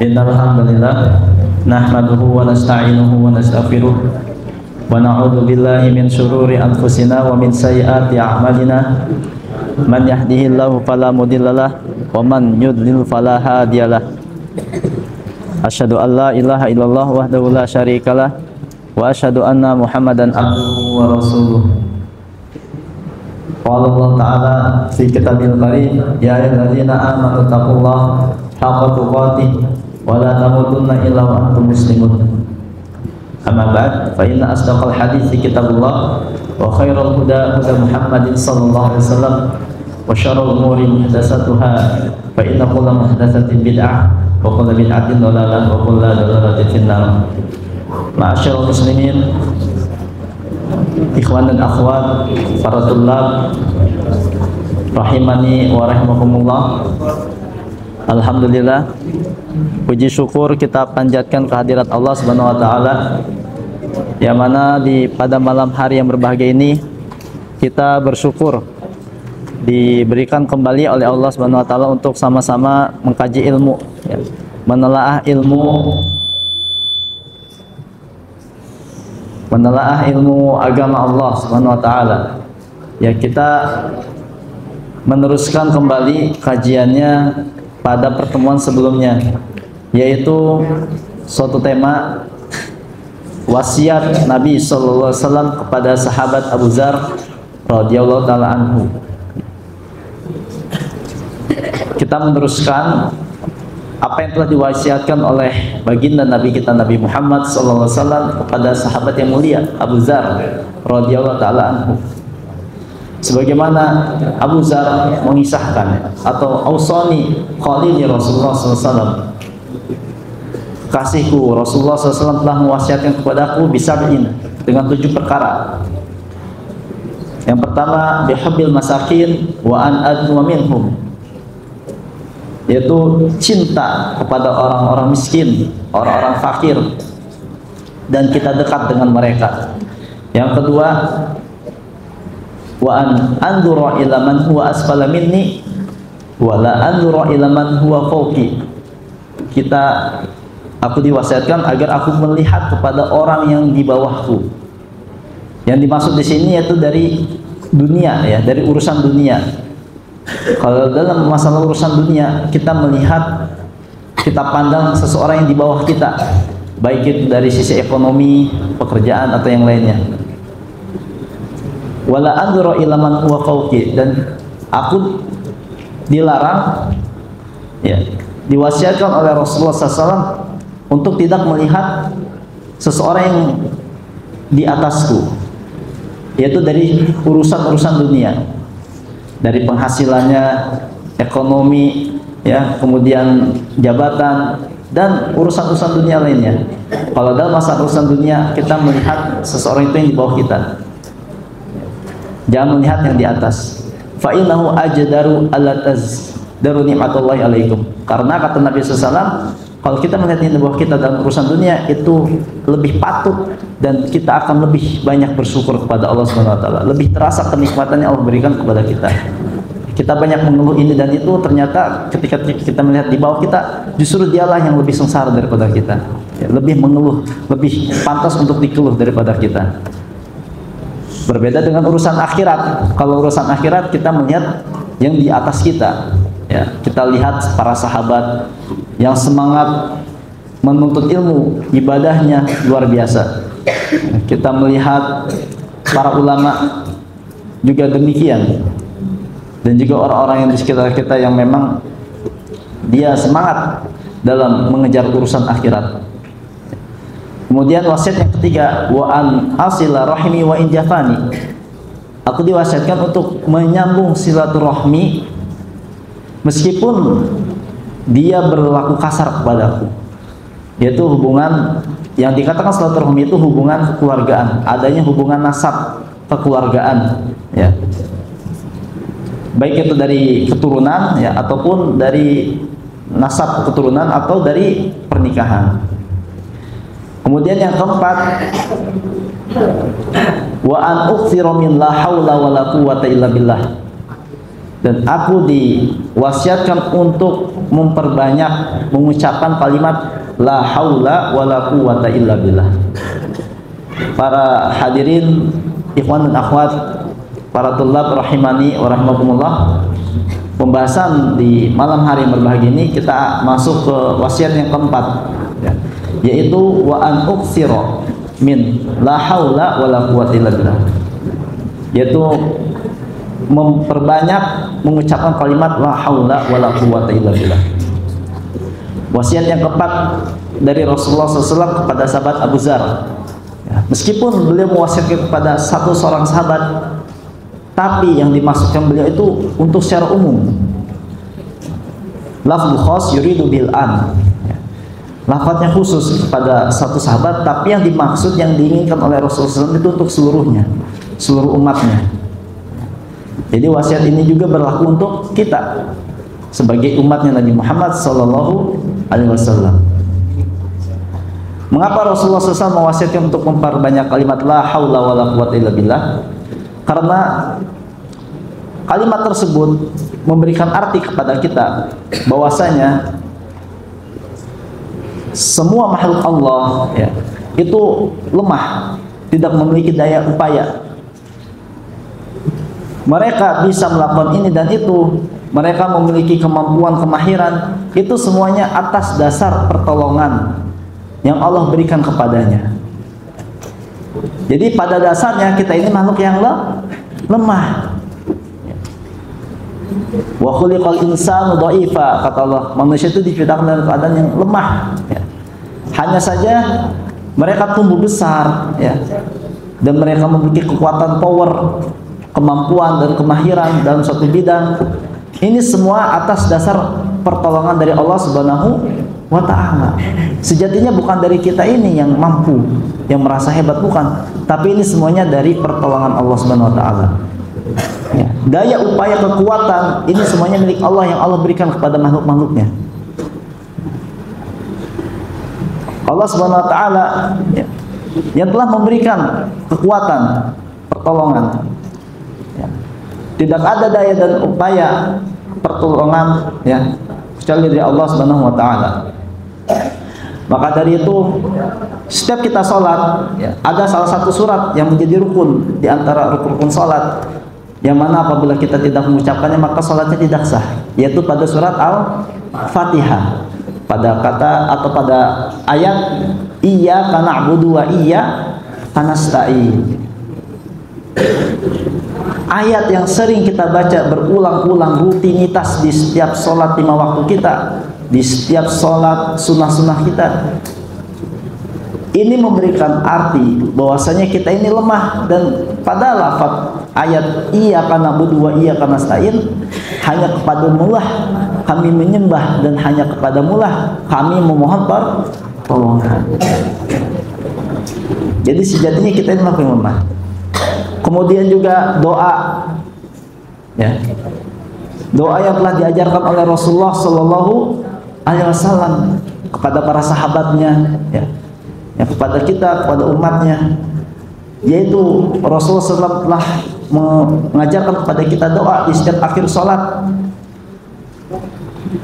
Innal hamdalillah nahmaduhu wa nasta'inuhu wa nastaghfiruh wa na'udzu billahi min shururi anfusina wa min sayyiati a'malina. Man yahdihillahu fala mudhillalah wa man yudlil fala hadiyalah. Asyhadu an la ilaha illallah wahdahu la syarikalah wa asyhadu anna Muhammadan abduhu wa rasuluh. Qala Allah Ta'ala fi kitabil karim, ya ayyuhalladzina amanu taqullaha haqqa tuqatih wa la tamutunna illa wa antum muslimun. Amma ba'd, fa inna asdaqal hadithi kitabullah wa khairal huda huda Muhammadin sallallahu alaihi wasallam wa syarrul umuri muhdatsatuha fa inna kulla muhdatsatin bid'ah wa kulla bid'atin dhalalah wa kulla dhalalatin finnar. Ma'asyiral muslimin, ikhwan dan akhwat, para tulab rahimani wa rahimakumullah. Alhamdulillah, puji syukur kita panjatkan kehadirat Allah Subhanahu wa taala, yang mana pada malam hari yang berbahagia ini kita bersyukur diberikan kembali oleh Allah Subhanahu wa taala untuk sama-sama mengkaji ilmu, ya, menelaah ilmu agama Allah Subhanahu wa taala. Ya, kita meneruskan kembali kajiannya pada pertemuan sebelumnya, yaitu suatu tema wasiat Nabi sallallahu alaihi wasallam kepada sahabat Abu Dzar radhiyallahu taala anhu. Kita meneruskan apa yang telah diwasiatkan oleh baginda Nabi kita Nabi Muhammad sallallahu alaihi wasallam kepada sahabat yang mulia Abu Dzar radhiyallahu taala anhu. Sebagaimana Abu Dzar mengisahkan, atau ausani khalili Rasulullah SAW, kasihku Rasulullah SAW telah mewasiatkan kepadaku bisab'in, dengan 7 perkara. Yang pertama, bihubbil masakin wa an adnu minhum, yaitu cinta kepada orang-orang miskin, orang-orang fakir, dan kita dekat dengan mereka. Yang kedua, wa an anzura ila man huwa asfala minni wa la anzura ila man huwa fawqi. Aku diwasiatkan agar aku melihat kepada orang yang di bawahku. Yang dimaksud di sini yaitu dari dunia, ya, dari urusan dunia. Kalau dalam masalah urusan dunia, kita melihat, kita pandang seseorang yang di bawah kita, baik itu dari sisi ekonomi, pekerjaan, atau yang lainnya. Wala anzura ila man huwa fawqi, dan aku dilarang, ya, diwasiatkan oleh Rasulullah SAW untuk tidak melihat seseorang yang di atasku, yaitu dari urusan-urusan dunia, dari penghasilannya, ekonomi, ya, kemudian jabatan, dan urusan-urusan dunia lainnya. Kalau dalam masalah urusan dunia, kita melihat seseorang itu yang di bawah kita, jangan melihat yang di atas. Fa innahu ajdaru alla tazdaru ni'matullahi alaikum. Karena kata Nabi SAW, kalau kita melihat yang di bawah kita dalam urusan dunia, itu lebih patut dan kita akan lebih banyak bersyukur kepada Allah Subhanahu wa taala. Lebih terasa kenikmatan yang Allah berikan kepada kita. Kita banyak mengeluh ini dan itu, ternyata ketika kita melihat di bawah kita, justru dialah yang lebih sengsara daripada kita. Ya, lebih mengeluh, lebih pantas untuk dikeluh daripada kita. Berbeda dengan urusan akhirat. Kalau urusan akhirat kita melihat yang di atas kita, ya, kita lihat para sahabat yang semangat menuntut ilmu, ibadahnya luar biasa. Kita melihat para ulama juga demikian, dan juga orang-orang yang di sekitar kita yang memang dia semangat dalam mengejar urusan akhirat. Kemudian wasiat yang ketiga, wa an asila rahimi wa in jafani. Aku diwasiatkan untuk menyambung silaturahmi meskipun dia berlaku kasar kepadaku. Yaitu hubungan yang dikatakan silaturahmi itu hubungan kekeluargaan, adanya hubungan nasab kekeluargaan, ya. Baik itu dari keturunan, ya, ataupun dari nasab keturunan atau dari pernikahan. Kemudian yang keempat, wa an ukhthira min la haula wala quwwata illa billah. dan aku diwasiatkan untuk memperbanyak mengucapkan kalimat la haula wala quwata illa billah. Para hadirin, ikhwan dan akhwat, para tulab rahimani wa rahimakumullah, pembahasan di malam hari yang berbahagia ini kita masuk ke wasiat yang keempat, ya, yaitu wa an uksiro min la haula wala quwata illa billah, yaitu memperbanyak mengucapkan kalimat la haula wala quwata illa billah. Wasiat yang keempat dari Rasulullah SAW kepada sahabat Abu Dzar, ya, meskipun beliau mewasiatkan kepada satu seorang sahabat, tapi yang dimaksudkan beliau itu untuk secara umum. Lafzul khas yuridu bil an, ya, lafadznya khusus kepada satu sahabat, tapi yang dimaksud, yang diinginkan oleh Rasulullah SAW itu untuk seluruhnya, seluruh umatnya. Jadi wasiat ini juga berlaku untuk kita sebagai umatnya Nabi Muhammad sallallahu alaihi wasallam. Mengapa Rasulullah SAW mewasiatkan untuk memperbanyak kalimat la haula wala quwata illa billah? Karena kalimat tersebut memberikan arti kepada kita bahwasanya semua makhluk Allah, ya, itu lemah, tidak memiliki daya upaya. Mereka bisa melakukan ini dan itu, mereka memiliki kemampuan, kemahiran, itu semuanya atas dasar pertolongan yang Allah berikan kepadanya. Jadi pada dasarnya kita ini makhluk yang lemah. Wa khuliqal insanu dha'ifa, kata Allah, manusia itu diciptakan dalam keadaan yang lemah, ya. Hanya saja mereka tumbuh besar, ya, dan mereka memiliki kekuatan, power, kemampuan dan kemahiran dalam suatu bidang. Ini semua atas dasar pertolongan dari Allah Subhanahu wa ta'ala. Sejatinya bukan dari kita ini yang mampu, yang merasa hebat, bukan, tapi ini semuanya dari pertolongan Allah Subhanahu wa ta'ala, ya. Daya upaya kekuatan ini semuanya milik Allah, yang Allah berikan kepada makhluk-makhluknya. Allah Subhanahu wa ta'ala, ya, yang telah memberikan kekuatan, pertolongan, ya. Tidak ada daya dan upaya pertolongan, ya, kecuali dari Allah Subhanahu wa ta'ala. Maka dari itu setiap kita sholat, ya, ada salah satu surat yang menjadi rukun di antara rukun sholat, yang mana apabila kita tidak mengucapkannya maka sholatnya tidak sah, yaitu pada surat Al-Fatihah, pada kata atau pada ayat iyyaka na'budu wa iyyaka nasta'in. Ayat yang sering kita baca berulang-ulang, rutinitas di setiap sholat 5 waktu kita, di setiap sholat sunnah-sunnah kita. Ini memberikan arti bahwasanya kita ini lemah, dan pada lafaz ayat iyyaka na'budu wa iyyaka nasta'in, hanya kepadamu lah kami menyembah dan hanya kepadamu lah kami memohon pertolongan. Jadi sejatinya kita ini lemah. Kemudian juga doa, ya, doa yang telah diajarkan oleh Rasulullah Sallallahu Alaihi Wasallam kepada para sahabatnya, ya, ya, kepada kita, kepada umatnya, yaitu Rasulullah SAW telah mengajarkan kepada kita doa di setiap akhir sholat,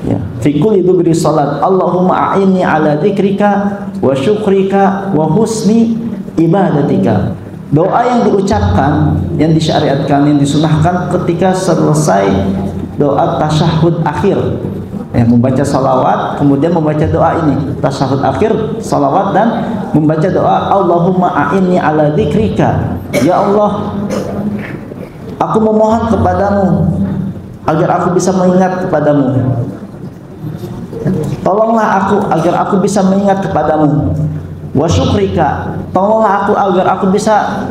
ya, fi kulli dubri sholat, Allahumma a'inni ala dzikrika wa syukrika wa husni ibadatika. Doa yang diucapkan, yang disyariatkan, yang disunahkan ketika selesai doa tasyahud akhir, ya, membaca salawat, kemudian membaca doa ini, tasyahud akhir, salawat, dan membaca doa Allahumma a'inni ala dzikrika, ya Allah, aku memohon kepadamu agar aku bisa mengingat kepadamu, tolonglah aku agar aku bisa mengingat kepadamu, wa syukrika, tolonglah aku agar aku bisa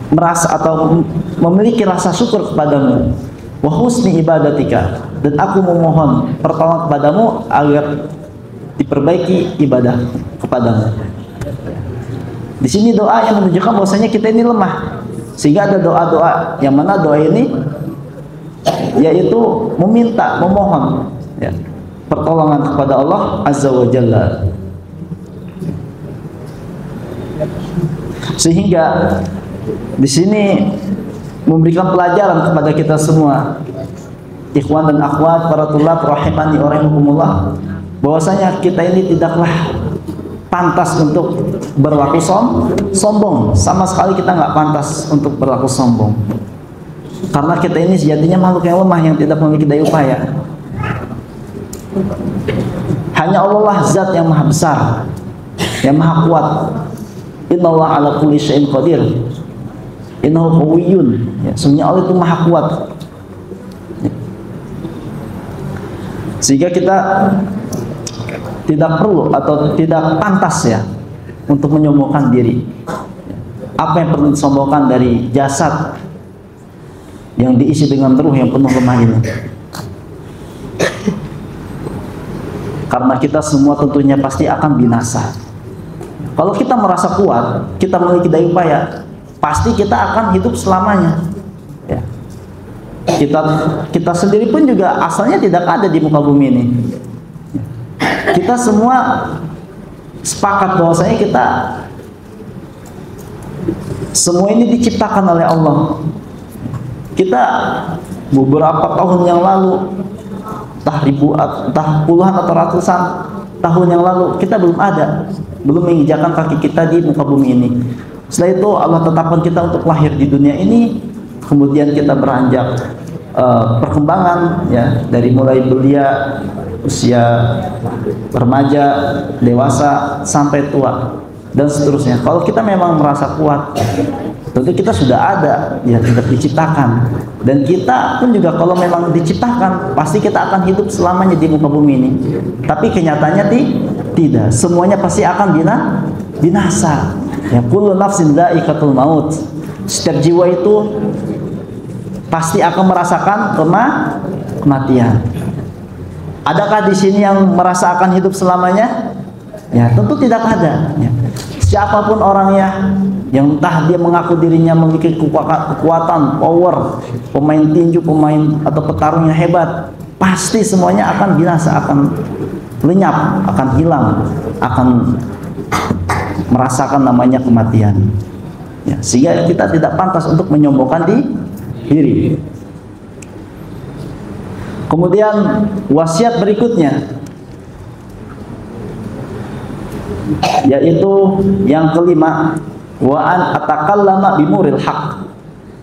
merasa atau memiliki rasa syukur kepadamu, wa husni ibadatika, dan aku memohon pertolongan kepadamu agar diperbaiki ibadah kepadamu. Di sini doa yang menunjukkan bahwasanya kita ini lemah, sehingga ada doa-doa yang mana doa ini yaitu meminta, memohon, ya, pertolongan kepada Allah Azza wa Jalla. Sehingga di sini memberikan pelajaran kepada kita semua, ikhwan dan akhwat, para tulab rahimani wa rahimakumullah, bahwasanya kita ini tidaklah pantas untuk berlaku sombong. Sama sekali kita nggak pantas untuk berlaku sombong, karena kita ini sejatinya makhluk yang lemah yang tidak memiliki daya upaya. Hanya Allah lah zat yang maha besar, yang maha kuat. Innallaha ala kulli syai'in qadir. Innahu qawiyyun. Ya, sesungguhnya Allah itu maha kuat. Sehingga kita tidak perlu atau tidak pantas ya untuk menyombongkan diri. Apa yang perlu disombongkan dari jasad yang diisi dengan ruh yang penuh lemah ini? Karena kita semua tentunya pasti akan binasa. Kalau kita merasa kuat, kita memiliki daya upaya, pasti kita akan hidup selamanya. Ya. Kita sendiri pun juga asalnya tidak ada di muka bumi ini. Kita semua sepakat bahwasanya kita semua ini diciptakan oleh Allah. Kita beberapa tahun yang lalu, entah puluhan atau ratusan tahun yang lalu, kita belum menginjakkan kaki kita di muka bumi ini. Setelah itu Allah tetapkan kita untuk lahir di dunia ini, kemudian kita beranjak perkembangan ya, dari mulai belia, usia remaja, dewasa sampai tua dan seterusnya. Kalau kita memang merasa kuat, tentu kita sudah ada, ya tidak diciptakan. Dan kita pun juga kalau memang diciptakan, pasti kita akan hidup selamanya di muka bumi ini. Tapi kenyataannya tidak. Semuanya pasti akan binasa. Ya, kullu nafsin dha'iqatul maut. Setiap jiwa itu pasti akan merasakan kematian. Adakah di sini yang merasakan hidup selamanya? Ya, tentu tidak ada. Ya. Siapapun orangnya, yang entah dia mengaku dirinya memiliki kekuatan, power, pemain tinju, pemain atau petarung yang hebat, pasti semuanya akan binasa, akan lenyap, akan hilang, akan merasakan namanya kematian. Ya, sehingga kita tidak pantas untuk menyombongkan diri. Kemudian wasiat berikutnya, yaitu yang kelima, wa an atakallama bimuril haq.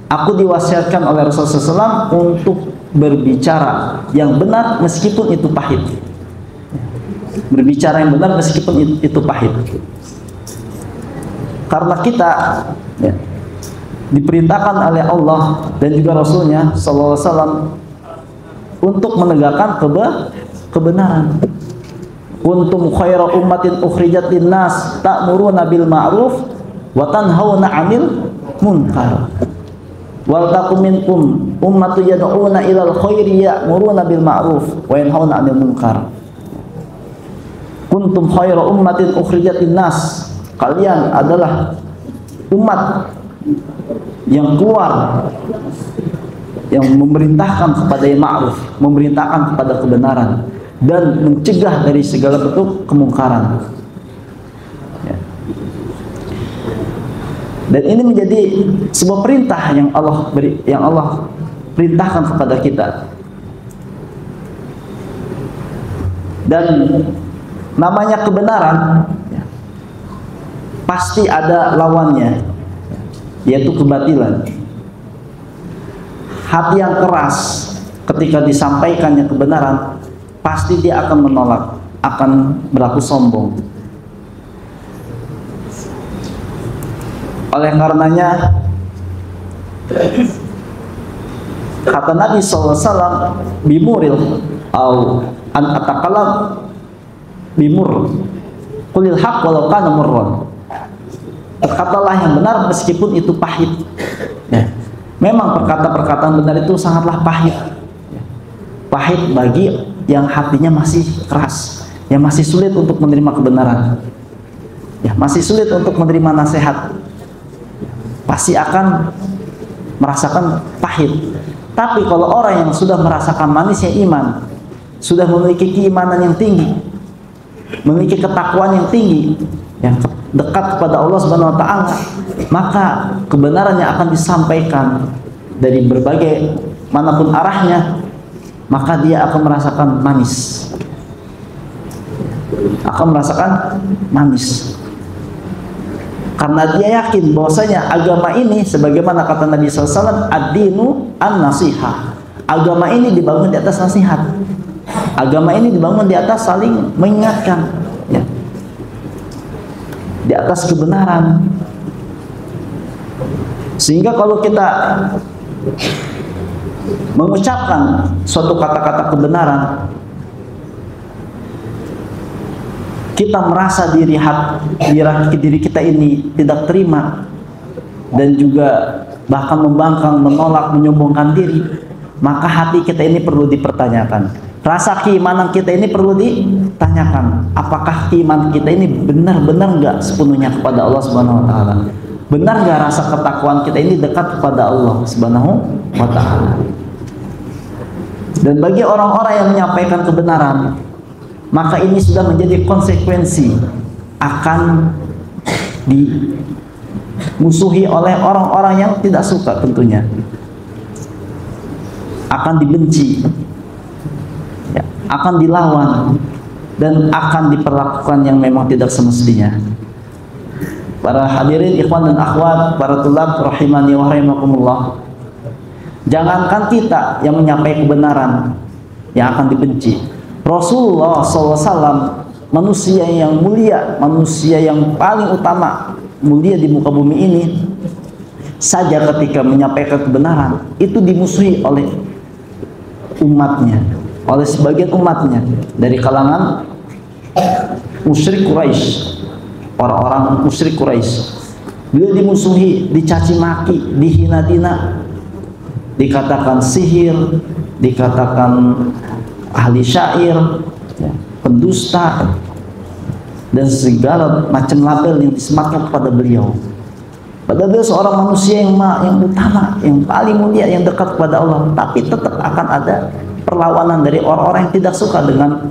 Aku diwasiatkan oleh Rasulullah SAW untuk berbicara yang benar meskipun itu pahit. Berbicara yang benar meskipun itu pahit. Karena kita ya, diperintahkan oleh Allah dan juga Rasulnya SAW untuk menegakkan kebenaran. Kuntum khaira ummatin ukhrijat linnas ta'muruna bil ma'ruf wa tanhauna 'anil munkar. Wal takum minkum ummatun yad'una ilal khairi ya'muruna bil ma'ruf wa yanhauna 'anil munkar. Kuntum khaira ummatin ukhrijat linnas. Kalian adalah umat yang keluar, yang memerintahkan kepada yang ma'ruf, memerintahkan kepada kebenaran, dan mencegah dari segala bentuk kemungkaran. Ya. Dan ini menjadi sebuah perintah yang Allah perintahkan kepada kita. Dan namanya kebenaran ya, pasti ada lawannya, yaitu kebatilan. Hati yang keras ketika disampaikannya kebenaran, pasti dia akan menolak, akan berlaku sombong. Oleh karenanya, kata Nabi SAW, bimuril au an atakalam bimur kulil haq walau kana murran. Berkatalah yang benar meskipun itu pahit. Ya. Memang perkataan benar itu sangatlah pahit. Ya. Pahit bagi yang hatinya masih keras, yang masih sulit untuk menerima kebenaran, ya, masih sulit untuk menerima nasihat, pasti akan merasakan pahit. Tapi kalau orang yang sudah merasakan manisnya iman, sudah memiliki keimanan yang tinggi, memiliki ketakwaan yang tinggi, yang dekat kepada Allah Subhanahu wa taala, maka kebenaran yang akan disampaikan dari berbagai manapun arahnya, maka dia akan merasakan manis. Akan merasakan manis. Karena dia yakin bahwasanya agama ini, sebagaimana kata Nabi SAW, ad-dinu an-nasihah. Agama ini dibangun di atas nasihat. Agama ini dibangun di atas saling mengingatkan, ya. Di atas kebenaran. Sehingga kalau kita mengucapkan suatu kata-kata kebenaran, kita merasa diri kita ini tidak terima dan juga bahkan membangkang, menolak, menyombongkan diri, maka hati kita ini perlu dipertanyakan. Rasa keimanan kita ini perlu ditanyakan. Apakah keimanan kita ini benar-benar enggak sepenuhnya kepada Allah Subhanahu wa taala? Benar enggak rasa ketakwaan kita ini dekat kepada Allah Subhanahu wa taala? Dan bagi orang-orang yang menyampaikan kebenaran, maka ini sudah menjadi konsekuensi akan dimusuhi oleh orang-orang yang tidak suka, tentunya akan dibenci, ya, akan dilawan, dan akan diperlakukan yang memang tidak semestinya. Para hadirin ikhwan dan akhwat, para tulab rahimani wa rahimakumullah, jangankan kita yang menyampaikan kebenaran yang akan dibenci, Rasulullah SAW, manusia yang mulia, manusia yang paling utama, mulia di muka bumi ini saja, ketika menyampaikan kebenaran itu dimusuhi oleh umatnya, oleh sebagian umatnya dari kalangan musyrik Quraisy, orang-orang musyrik Quraisy. Beliau dimusuhi, dicaci maki, dihina-hina, dikatakan sihir, dikatakan ahli syair, ya, pendusta, dan segala macam label yang disematkan kepada beliau. Padahal beliau seorang manusia yang utama, yang paling mulia, yang dekat kepada Allah, tapi tetap akan ada perlawanan dari orang-orang yang tidak suka dengan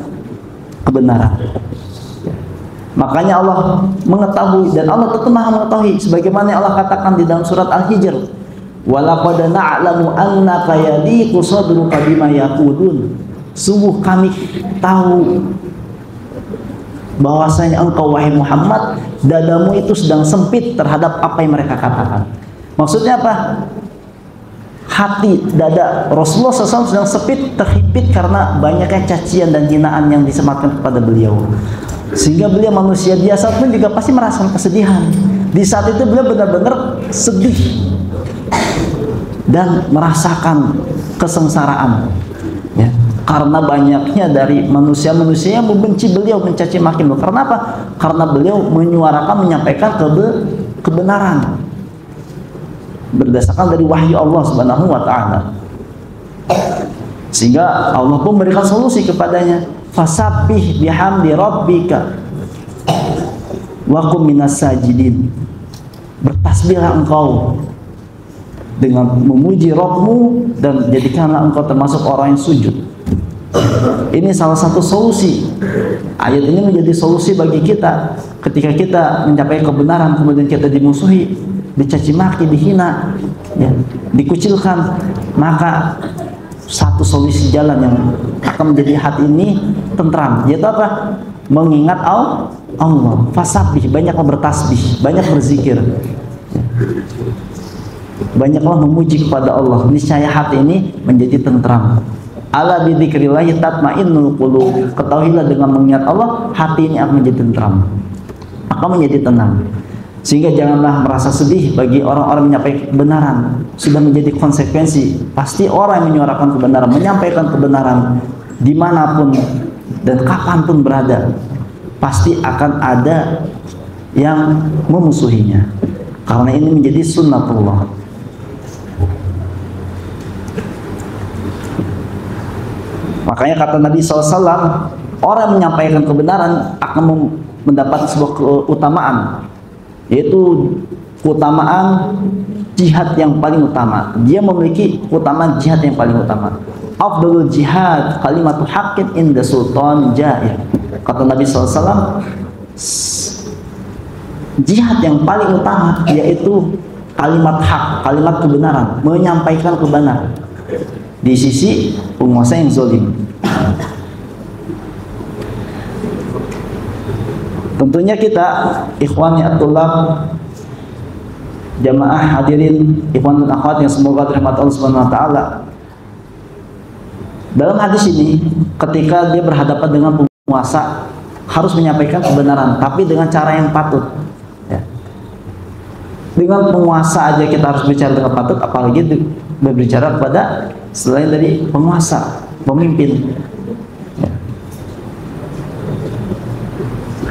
kebenaran. Makanya Allah mengetahui, dan Allah tetap Maha mengetahui, sebagaimana Allah katakan di dalam surat Al-Hijr, "Walaqad na'lamu annaka yadiqu sadruka bima yaqulun." Sungguh kami tahu bahwasanya engkau, wahai Muhammad, dadamu itu sedang sempit terhadap apa yang mereka katakan. Maksudnya apa? Hati, dada Rasulullah SAW sedang sempit, terhimpit karena banyaknya cacian dan hinaan yang disematkan kepada beliau. Sehingga beliau manusia biasa pun juga pasti merasakan kesedihan. Di saat itu beliau benar-benar sedih dan merasakan kesengsaraan, ya, karena banyaknya dari manusia-manusia yang membenci beliau, mencaci maki beliau. Karena apa? Karena beliau menyuarakan, menyampaikan kebenaran berdasarkan dari wahyu Allah Subhanahu wa taala. Sehingga Allah pun memberikan solusi kepadanya, fasabbih bihamdi rabbika wa qum minas sajidin. Bertasbihlah engkau dengan memuji Rabbmu dan jadikanlah engkau termasuk orang yang sujud. Ini salah satu solusi. Ayat ini menjadi solusi bagi kita ketika kita mencapai kebenaran kemudian kita dimusuhi, dicaci maki, dihina, ya, dikucilkan. Maka satu solusi jalan yang akan menjadi hati ini tentram, yaitu apa? Mengingat Allah. Fasabbih, banyaklah bertasbih, banyak berzikir, banyaklah memuji kepada Allah. Niscaya hati ini menjadi tentram. Ala bidzikrillah tatmainnul qulub. Ketahuilah dengan mengingat Allah, hati ini akan menjadi tentram, akan menjadi tenang. Sehingga janganlah merasa sedih bagi orang-orang menyampaikan kebenaran. Sudah menjadi konsekuensi. Pasti orang yang menyuarakan kebenaran, menyampaikan kebenaran dimanapun dan kapanpun berada, pasti akan ada yang memusuhinya. Karena ini menjadi sunnatullah. Makanya kata Nabi SAW, orang yang menyampaikan kebenaran akan mendapat sebuah keutamaan, yaitu keutamaan jihad yang paling utama. Dia memiliki keutamaan jihad yang paling utama. Afdalul jihad kalimatu haqqin inda sultan jair. Kata Nabi SAW, jihad yang paling utama yaitu kalimat hak, kalimat kebenaran, menyampaikan kebenaran di sisi penguasa yang zalim. Tentunya kita ikhwani at-tullab, jamaah hadirin, ikhwan dan akhwat yang semoga dirahmati Allah Subhanahu wa taala. Dalam hadis ini ketika dia berhadapan dengan penguasa harus menyampaikan kebenaran, tapi dengan cara yang patut. Ya. Dengan penguasa aja kita harus bicara dengan patut, apalagi berbicara kepada selain dari penguasa, pemimpin. Ya.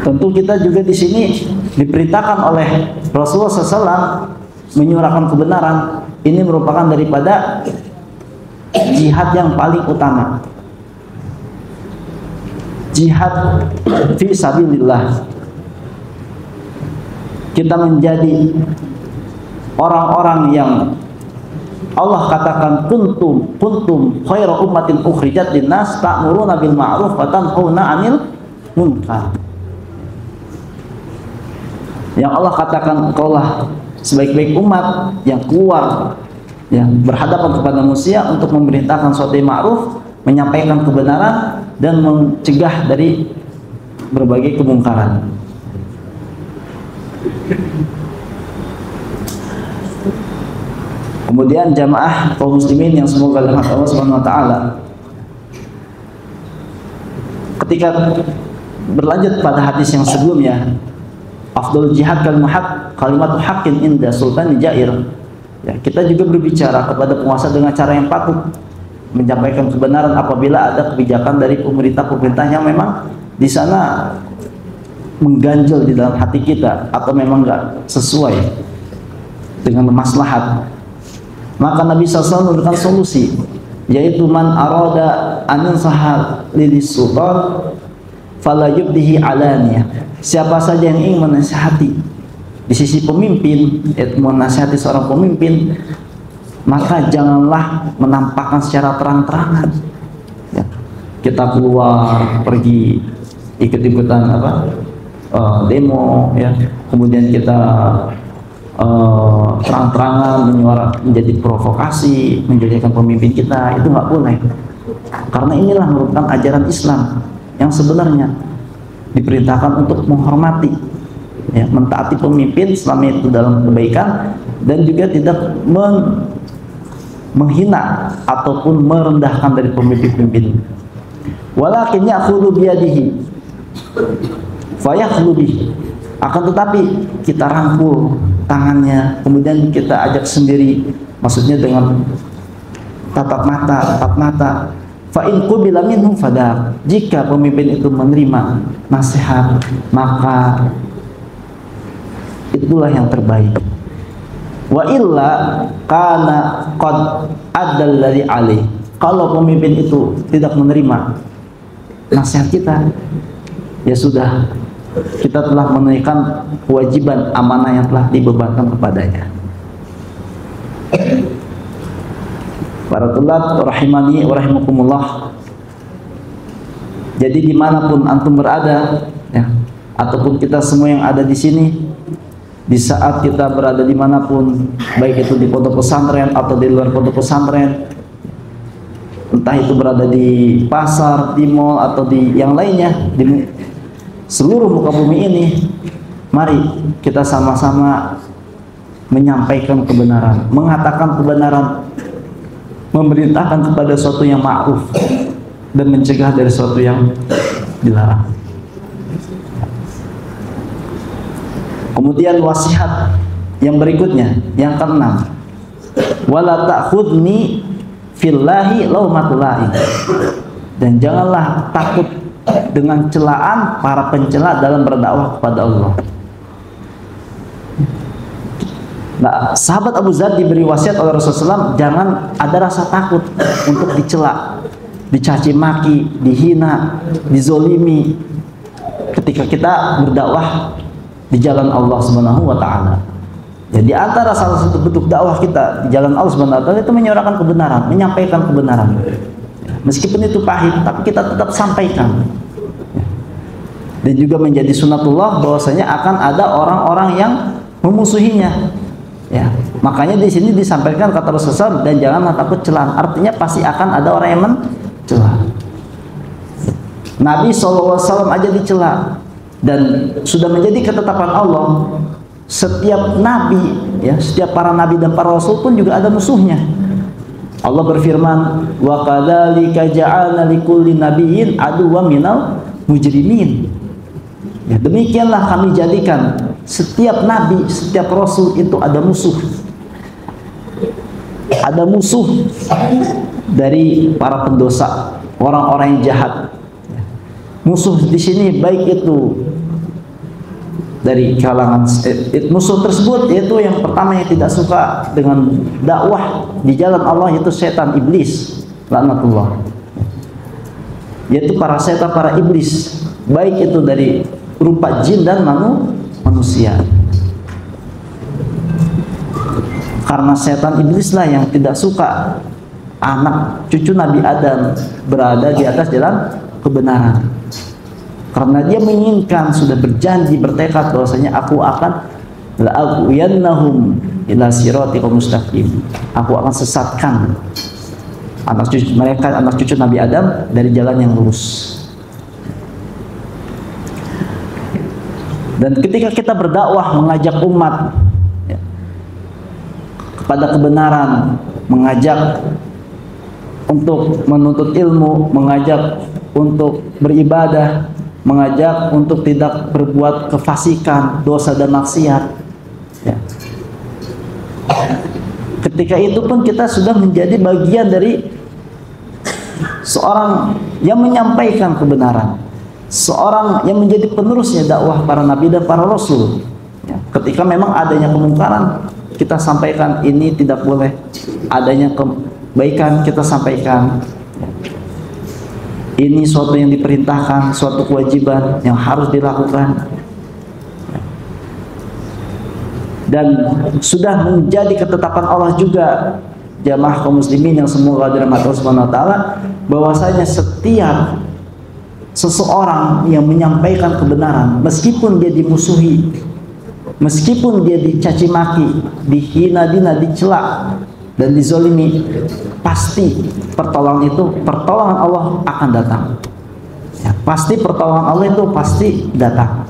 Tentu kita juga di sini diperintahkan oleh Rasulullah SAW menyuarakan kebenaran. Ini merupakan daripada jihad yang paling utama. Jihad fi sabilillah. Kita menjadi orang-orang yang Allah katakan kuntum khairu ummatin ukhrijat linnas ta'muruna bil ma'ruf wa tanhauna 'anil munkar. Yang Allah katakan engkaulah sebaik-baik umat yang keluar, yang berhadapan kepada manusia untuk memerintahkan suatu yang ma'ruf, menyampaikan kebenaran dan mencegah dari berbagai kemungkaran. Kemudian jamaah kaum muslimin yang semoga dirahmati Allah Subhanahu wa taala, ketika berlanjut pada hadis yang sebelumnya, afdal jihad kalimat haqqin inda sultan jair. Ya, kita juga berbicara kepada penguasa dengan cara yang patut, menyampaikan kebenaran apabila ada kebijakan dari pemerintah yang memang di sana mengganjal di dalam hati kita atau memang enggak sesuai dengan maslahat. Maka Nabi SAW memberikan solusi, yaitu man arada an yansaha lilis sultan fala yubdihi alaniyah. Siapa saja yang ingin menasihati di sisi pemimpin, menasihati seorang pemimpin, maka janganlah menampakkan secara terang-terangan. Ya. Kita keluar pergi ikut-ikutan demo, ya. Kemudian kita terang-terangan menjadi provokasi, menjadikan pemimpin kita, itu nggak boleh. Karena inilah merupakan ajaran Islam yang sebenarnya diperintahkan untuk menghormati, ya, mentaati pemimpin selama itu dalam kebaikan, dan juga tidak menghina ataupun merendahkan dari pemimpin-pemimpin. Walakin ya'khudhu biyadihi fayakhlu bihi. Akan tetapi kita rangkul tangannya, kemudian kita ajak sendiri, maksudnya dengan tatap mata. Fa in qubila minhum fadaq. Jika pemimpin itu menerima nasihat, maka itulah yang terbaik. Wa illa kana qad adal ladzi alaih. Kalau pemimpin itu tidak menerima nasihat kita, ya sudah, kita telah menunaikan kewajiban amanah yang telah dibebankan kepadanya. Para tulab rahimani wa rahimakumullah. Jadi dimanapun antum berada, ya, ataupun kita semua yang ada di sini, di saat kita berada dimanapun, baik itu di pondok pesantren atau di luar pondok pesantren, entah itu berada di pasar, di mall atau di yang lainnya, di seluruh muka bumi ini, mari kita sama-sama menyampaikan kebenaran, mengatakan kebenaran, memerintahkan kepada sesuatu yang ma'ruf dan mencegah dari sesuatu yang dilarang. Kemudian wasiat yang berikutnya, yang keenam, wala ta'khudni fillahi laumatul laim. Dan janganlah takut dengan celaan para pencela dalam berdakwah kepada Allah. Nah, sahabat Abu Dzar diberi wasiat oleh Rasulullah SAW, jangan ada rasa takut untuk dicela, dicaci maki, dihina, dizolimi ketika kita berdakwah di jalan Allah Subhanahu wa taala. Jadi antara salah satu bentuk dakwah kita di jalan Allah Subhanahu wa taala itu menyuarakan kebenaran, menyampaikan kebenaran. Meskipun itu pahit, tapi kita tetap sampaikan. Dan juga menjadi sunatullah bahwasanya akan ada orang-orang yang memusuhinya. Ya, Makanya di sini disampaikan kata Rasulullah, dan janganlah takut celaan. Artinya pasti akan ada orang yang mencela. Nabi SAW aja dicela, dan sudah menjadi ketetapan Allah. Setiap nabi, ya, setiap para nabi dan para rasul pun juga ada musuhnya. Allah berfirman, wa kadzalika ja'alna likulli nabiyyin aduwwan minal mujrimin. Ya, demikianlah kami jadikan setiap nabi, setiap rasul itu ada musuh. Ada musuh dari para pendosa, orang-orang yang jahat. Musuh di sini baik itu dari kalangan musuh tersebut, yaitu yang pertama yang tidak suka dengan dakwah di jalan Allah, yaitu setan, iblis, laknatullah. Yaitu para setan, para iblis, baik itu dari rupa jin dan manusia. Karena setan iblislah yang tidak suka anak cucu Nabi Adam berada di atas jalan kebenaran. Karena dia menginginkan, sudah berjanji, bertekad bahwasanya aku akan la'aghwiyannahum ila siratal mustaqim. Aku akan sesatkan anak cucu mereka, anak cucu Nabi Adam dari jalan yang lurus. Dan ketika kita berdakwah, mengajak umat kepada kebenaran, mengajak untuk menuntut ilmu, mengajak untuk beribadah, mengajak untuk tidak berbuat kefasikan, dosa dan maksiat, ya. Ketika itu pun kita sudah menjadi bagian dari seorang yang menyampaikan kebenaran, seorang yang menjadi penerusnya dakwah para nabi dan para rasul, ya. Ketika memang adanya kemungkaran, kita sampaikan ini tidak boleh, adanya kebaikan kita sampaikan, ini suatu yang diperintahkan, suatu kewajiban yang harus dilakukan. Dan sudah menjadi ketetapan Allah juga, jamaah kaum muslimin yang semoga dirahmati Allah Subhanahu wa taala, bahwasanya setiap seseorang yang menyampaikan kebenaran, meskipun dia dimusuhi, meskipun dia dicaci maki, dihina, dicela dan dizolimi, pasti pertolongan Allah akan datang, ya, pasti pertolongan Allah itu pasti datang.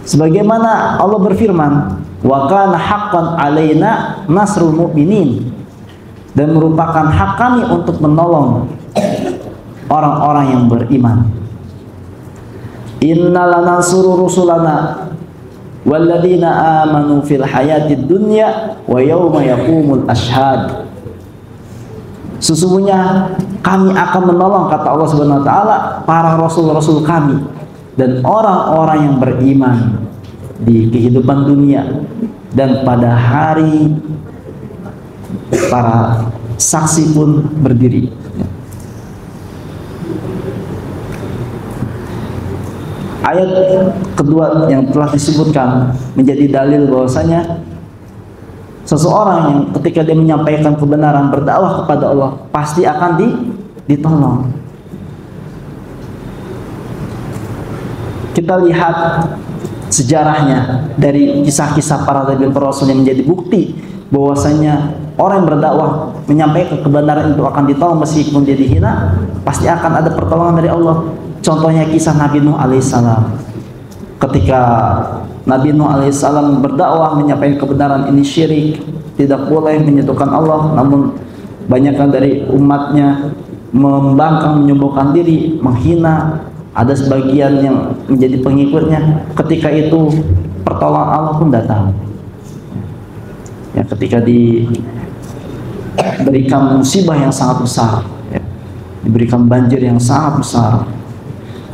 Sebagaimana Allah berfirman, wa kana haqqan alaina nasrul mu'minin, dan merupakan hak kami untuk menolong orang-orang yang beriman. Inna lanansuru rusulana walladzina amanu fil hayatid dunya wa yauma yaqumul ashhad. Sesungguhnya kami akan menolong, kata Allah Subhanahu wa taala, para rasul-rasul kami dan orang-orang yang beriman di kehidupan dunia dan pada hari para saksi pun berdiri. Ayat kedua yang telah disebutkan menjadi dalil bahwasanya seseorang yang ketika dia menyampaikan kebenaran, berdakwah kepada Allah, pasti akan ditolong. Kita lihat sejarahnya dari kisah-kisah para nabi dan rasul yang menjadi bukti bahwasanya orang yang berdakwah menyampaikan kebenaran itu akan ditolong meskipun dia dihina, pasti akan ada pertolongan dari Allah. Contohnya kisah Nabi Nuh alaihissalam. Ketika Nabi Nuh alaihissalam berdakwah menyampaikan kebenaran, ini syirik, tidak boleh menyekutukan Allah, namun banyakkan dari umatnya membangkang, menyembuhkan diri, menghina. Ada sebagian yang menjadi pengikutnya. Ketika itu pertolongan Allah pun datang. Ya, ketika diberikan musibah yang sangat besar, ya, diberikan banjir yang sangat besar.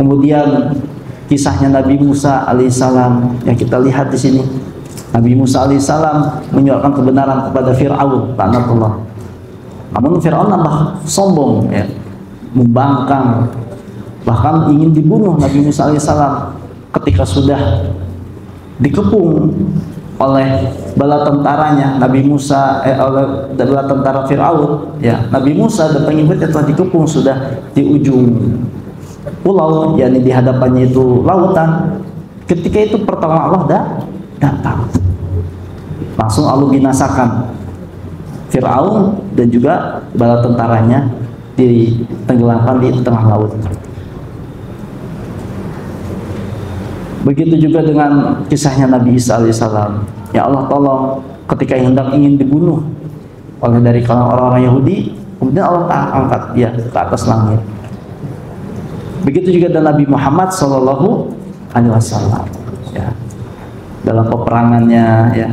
Kemudian kisahnya Nabi Musa alaihissalam yang kita lihat di sini. Nabi Musa alaihissalam menyerukan kebenaran kepada Fir'aun, laknatullah. Namun Fir'aun nambah sombong, ya, membangkang, bahkan ingin dibunuh Nabi Musa alaihissalam. Ketika sudah dikepung oleh bala tentaranya Nabi Musa, oleh bala tentara Fir'aun, ya, Nabi Musa dan pengikutnya telah dikepung, sudah di ujung pulau, yakni di hadapannya itu lautan. Ketika itu pertolongan Allah datang. Langsung Allah binasakan Fir'aun dan juga bala tentaranya, ditenggelamkan di tengah laut. Begitu juga dengan kisahnya Nabi Isa alaihissalam. Ya Allah tolong ketika hendak ingin dibunuh oleh dari kalangan orang-orang Yahudi, kemudian Allah angkat dia ke atas langit. Begitu juga dengan Nabi Muhammad Sallallahu Alaihi Wasallam. Ya. Dalam peperangannya, ya,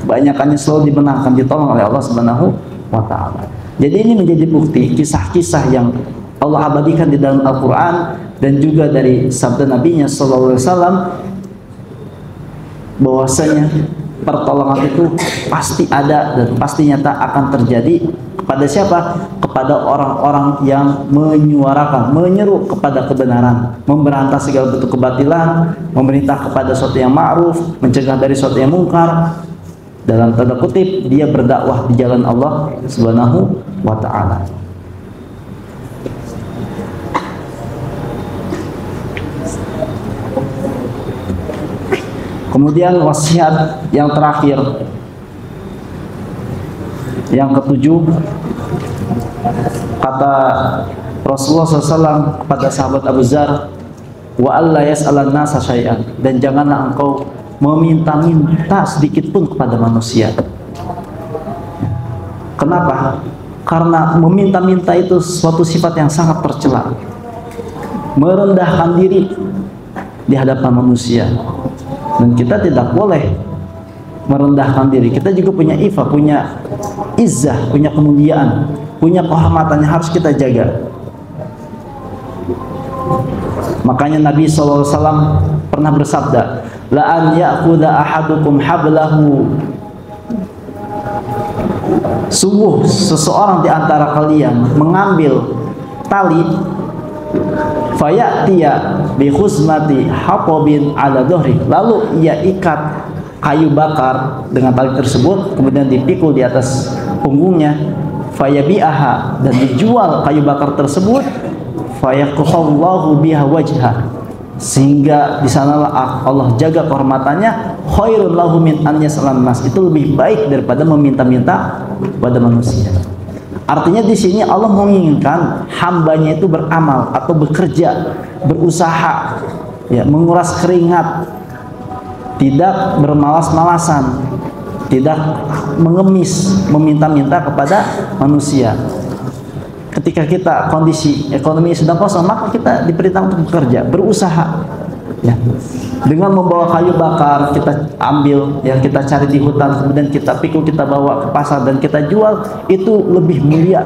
kebanyakannya selalu dibenarkan, ditolong oleh Allah Subhanahu wa Ta'ala. Jadi ini menjadi bukti kisah-kisah yang Allah abadikan di dalam Al-Quran dan juga dari sabda Nabi-Nya Sallallahu Alaihi Wasallam, bahwasanya pertolongan itu pasti ada dan pasti nyata akan terjadi kepada siapa? Kepada orang-orang yang menyuarakan, menyeru kepada kebenaran, memberantas segala bentuk kebatilan, memerintah kepada sesuatu yang ma'ruf, mencegah dari sesuatu yang mungkar. Dalam tanda kutip, dia berdakwah di jalan Allah Subhanahu wa Ta'ala. Kemudian wasiat yang terakhir, yang ketujuh, kata Rasulullah SAW kepada sahabat Abu Dzar, wa alla yas'alan nasa syai'an, dan janganlah engkau meminta-minta sedikit pun kepada manusia. Kenapa? Karena meminta-minta itu suatu sifat yang sangat tercela, merendahkan diri di hadapan manusia. Dan kita tidak boleh merendahkan diri. Kita juga punya ifah, punya izzah, punya kemuliaan, punya kehormatan yang harus kita jaga. Makanya Nabi SAW pernah bersabda, la an ya'khudha ahadukum hablahu, sungguh seseorang di antara kalian mengambil tali, fayatiya bi khuzmati hatabin ala dhuhri, lalu ia ikat kayu bakar dengan tali tersebut, kemudian dipikul di atas punggungnya, fayabi'aha, dan dijual kayu bakar tersebut, fayaquhallahu biha wajha, sehingga di sanalah Allah jaga kehormatannya, khairul lahu min an yas'alan nas, itu lebih baik daripada meminta-minta pada manusia. Artinya di sini Allah menginginkan hambanya itu beramal atau bekerja, berusaha, ya, menguras keringat, tidak bermalas-malasan, tidak mengemis, meminta-minta kepada manusia. Ketika kita kondisi ekonomi sedang kosong, maka kita diperintahkan untuk bekerja, berusaha, ya. Dengan membawa kayu bakar, kita ambil, yang kita cari di hutan, kemudian kita pikul, kita bawa ke pasar dan kita jual, itu lebih mulia,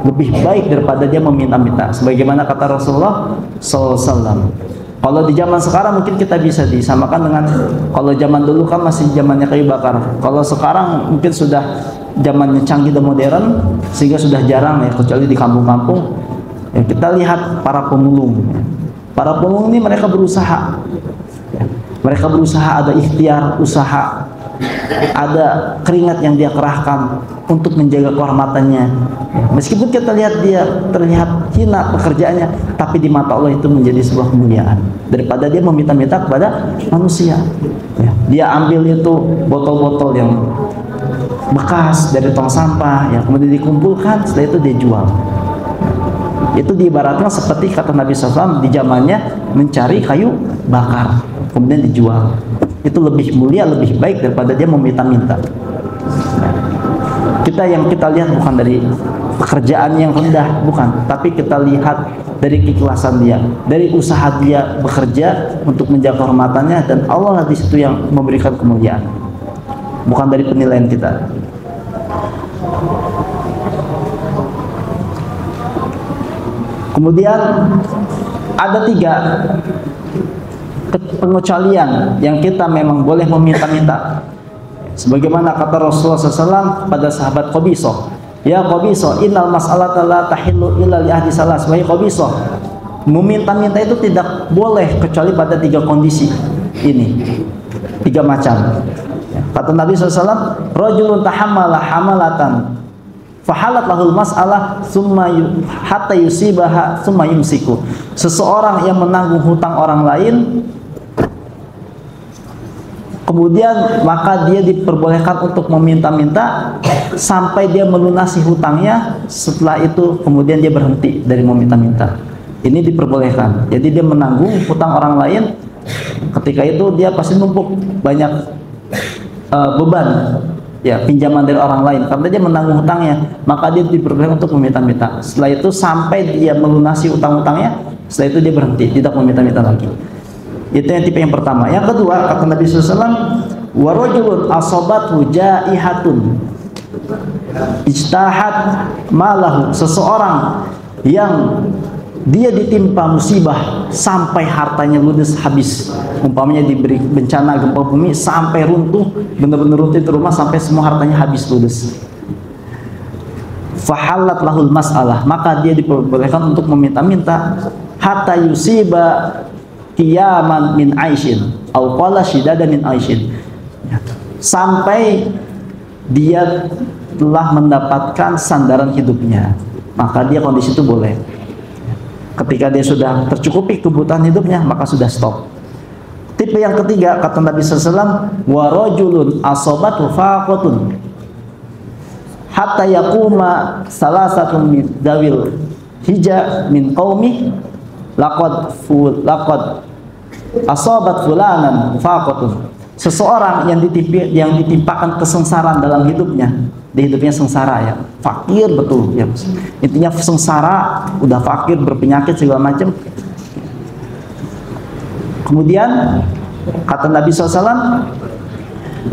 lebih baik daripada dia meminta-minta. Sebagaimana kata Rasulullah SAW. Kalau di zaman sekarang mungkin kita bisa disamakan dengan, kalau zaman dulu kan masih zamannya kayu bakar. Kalau sekarang mungkin sudah zamannya canggih dan modern, sehingga sudah jarang, ya, kecuali di kampung-kampung. Ya, kita lihat para pemulung. Para pemulung ini mereka berusaha. Ya, mereka berusaha, ada ikhtiar, usaha, ada keringat yang dia kerahkan untuk menjaga kehormatannya. Ya, meskipun kita lihat dia terlihat hina pekerjaannya, tapi di mata Allah itu menjadi sebuah kemuliaan daripada dia meminta-minta kepada manusia. Ya, dia ambil itu botol-botol yang bekas dari tong sampah, ya, kemudian dikumpulkan, setelah itu dia jual. Itu diibaratkan seperti kata Nabi SAW di zamannya mencari kayu bakar, kemudian dijual. Itu lebih mulia, lebih baik daripada dia meminta-minta. Kita yang kita lihat bukan dari pekerjaan yang rendah, bukan, tapi kita lihat dari keikhlasan dia, dari usaha dia bekerja untuk menjaga kehormatannya, dan Allah di situ yang memberikan kemuliaan, bukan dari penilaian kita. Kemudian ada 3 pengecualian yang kita memang boleh meminta-minta. Sebagaimana kata Rasulullah SAW kepada sahabat Qabisah, ya Qabisah, innal mas'alata la tahillu illa li ahli salas. Wahai Qabisah, meminta-minta itu tidak boleh kecuali pada 3 kondisi ini, 3 macam. Kata Nabi SAW, rajulun tahammala hamalatan fahalat lahul mas'alah hatta yusibaha summa yumsiku. Seseorang yang menanggung hutang orang lain, Kemudian maka dia diperbolehkan untuk meminta-minta sampai dia melunasi hutangnya. Setelah itu kemudian dia berhenti dari meminta-minta. Ini diperbolehkan. Jadi dia menanggung hutang orang lain. Ketika itu dia pasti numpuk banyak beban, ya, pinjaman dari orang lain. Karena dia menanggung hutangnya, maka dia diperbolehkan untuk meminta-minta. Setelah itu sampai dia melunasi hutang-hutangnya, setelah itu dia berhenti, tidak meminta-minta lagi. Itu yang tipe yang pertama. Yang kedua, kata Nabi SAW, wa rajulun asabathu jaihatun ijtahad malahu, seseorang yang dia ditimpa musibah sampai hartanya ludes habis. Umpamanya diberi bencana gempa bumi sampai runtuh, benar-benar runtuh itu rumah sampai semua hartanya habis ludes. Fahalat lahul mas'alah, maka dia diperbolehkan untuk meminta-minta hatta yusiba qiyaman min aishin au qala shidada min aishin, sampai dia telah mendapatkan sandaran hidupnya, maka dia kondisi itu boleh. Ketika dia sudah tercukupi kebutuhan hidupnya, maka sudah stop. Tipe yang ketiga, kata Nabi SAW, wa rajulun asobatu faqatun hatta yakuma salasatun min dawil hija min qaumi laqad asobat fulanan faqatun. Seseorang yang ditimpakan kesengsaraan dalam hidupnya, di hidupnya sengsara, ya, fakir betul, ya, intinya sengsara, udah fakir, berpenyakit segala macam. Kemudian kata Nabi SAW,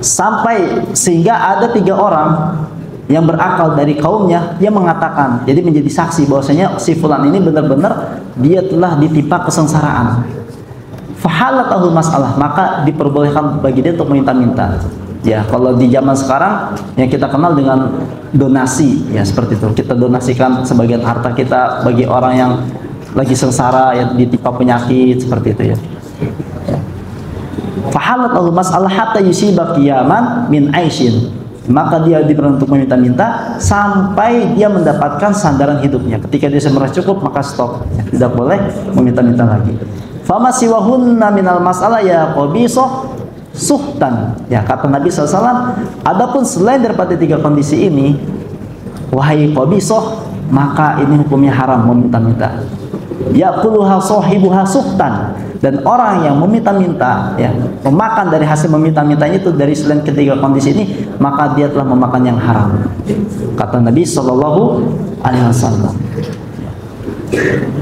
sampai sehingga ada 3 orang yang berakal dari kaumnya, dia mengatakan, jadi menjadi saksi bahwasanya si fulan ini benar-benar dia telah ditimpa kesengsaraan. Fahalatahu masalah, maka diperbolehkan bagi dia untuk meminta-minta. Ya, kalau di zaman sekarang yang kita kenal dengan donasi, ya seperti itu. Kita donasikan sebagian harta kita bagi orang yang lagi sengsara, yang ditimpa penyakit, seperti itu, ya. Fahalatahu masalah hatta yusiba qiyaman min aishin, maka dia diperbolehkan untuk meminta-minta sampai dia mendapatkan sandaran hidupnya. Ketika dia merasa cukup, maka stop, ya, tidak boleh meminta-minta lagi. Fama siwahunna minal masalah ya qabisoh suhtan, ya, kata Nabi SAW, adapun selain daripada 3 kondisi ini, wahai qabisoh, maka ini hukumnya haram meminta-minta. Yaquluha sahibuha suhtan, dan orang yang meminta-minta, ya, memakan dari hasil meminta-mintanya itu dari selain ketiga kondisi ini, maka dia telah memakan yang haram, kata Nabi SAW.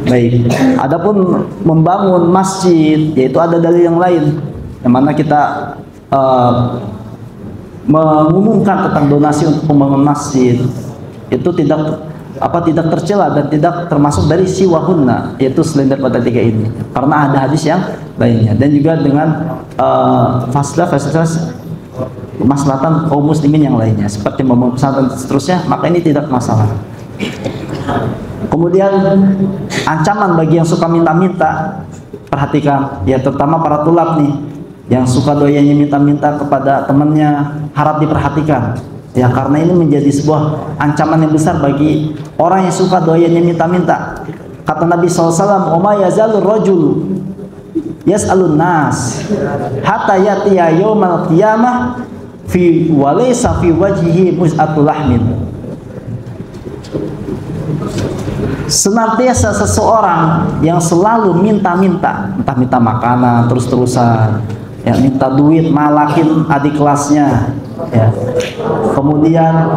Baik, adapun membangun masjid, yaitu ada dalil yang lain, yang mana kita mengumumkan tentang donasi untuk pembangunan masjid, itu tidak tercela dan tidak termasuk dari siwahunna, yaitu selain daripada 3 ini, karena ada hadis yang lainnya, dan juga dengan fasilitas kemaslahatan kaum muslimin yang lainnya, seperti membangun pesantren dan seterusnya, maka ini tidak masalah. Kemudian ancaman bagi yang suka minta-minta, perhatikan, ya, terutama para tulab nih, yang suka doyanya minta-minta kepada temannya, harap diperhatikan, ya, karena ini menjadi sebuah ancaman yang besar bagi orang yang suka doyanya minta-minta. Kata Nabi SAW, "Oma yazalur rajul yas'alun nas hatta yatiya yaumal qiyamah fi walaysa fi wajhihi muz'atul lahmin." Senantiasa seseorang yang selalu minta-minta, entah minta makanan terus-terusan, ya, minta duit, malakin adik kelasnya, ya, kemudian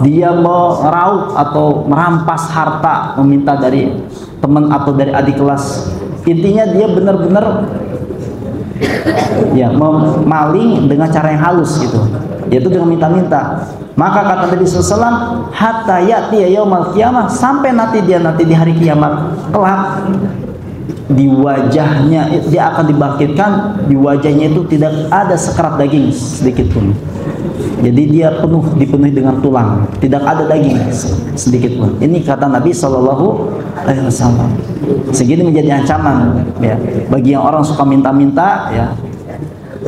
dia meraup atau merampas harta, meminta dari teman atau dari adik kelas, intinya dia benar-benar, ya, memaling dengan cara yang halus, gitu, yaitu dengan minta-minta. Maka kata Nabi SAW, hatta ya'ti yaumal qiyamah, sampai nanti di hari kiamat kelak, di wajahnya dia akan dibangkitkan, di wajahnya itu tidak ada sekerat daging sedikit pun. Jadi dia dipenuhi dengan tulang, tidak ada daging sedikit pun. Ini kata Nabi SAW. Segini menjadi ancaman, ya, bagi yang orang suka minta-minta, ya,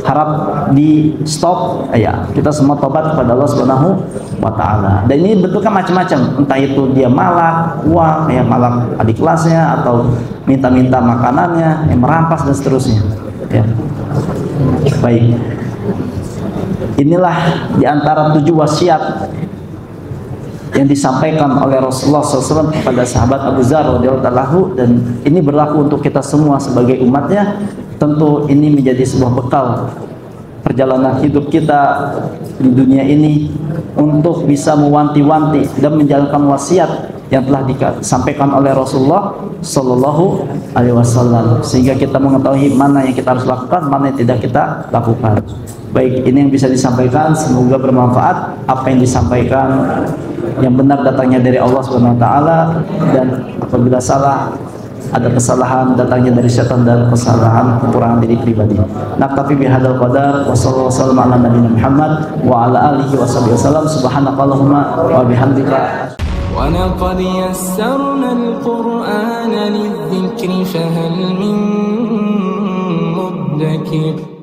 harap di stop, ya, kita semua tobat kepada Allah Subhanahu wa Ta'ala. Dan ini bentuknya macam-macam, entah itu dia malak uang, ya, malak adik kelasnya, atau minta-minta makanannya, yang merampas dan seterusnya, ya. Baik, Inilah diantara 7 wasiat yang disampaikan oleh Rasulullah SAW kepada sahabat Abu Dzar radhiyallahu anhu, dan ini berlaku untuk kita semua sebagai umatnya. Tentu ini menjadi sebuah bekal perjalanan hidup kita di dunia ini untuk bisa mewanti-wanti dan menjalankan wasiat yang telah disampaikan oleh Rasulullah Sallallahu Alaihi Wasallam, sehingga kita mengetahui mana yang kita harus lakukan, mana yang tidak kita lakukan. Baik, ini yang bisa disampaikan, semoga bermanfaat. Apa yang disampaikan yang benar datangnya dari Allah Subhanahu Wa Taala, dan apabila salah, ada kesalahan datangnya dari syaitan dan kesalahan kekurangan diri pribadi. Naktafi bihadzal qadar wa sallallahu wasallam ala nabiyina Muhammad wa ala alihi wasallam. Subhanakallahumma wa bihamdika. Wa laqad yassarna al-Qur'ana lidh-dhikri fahal min muddakir.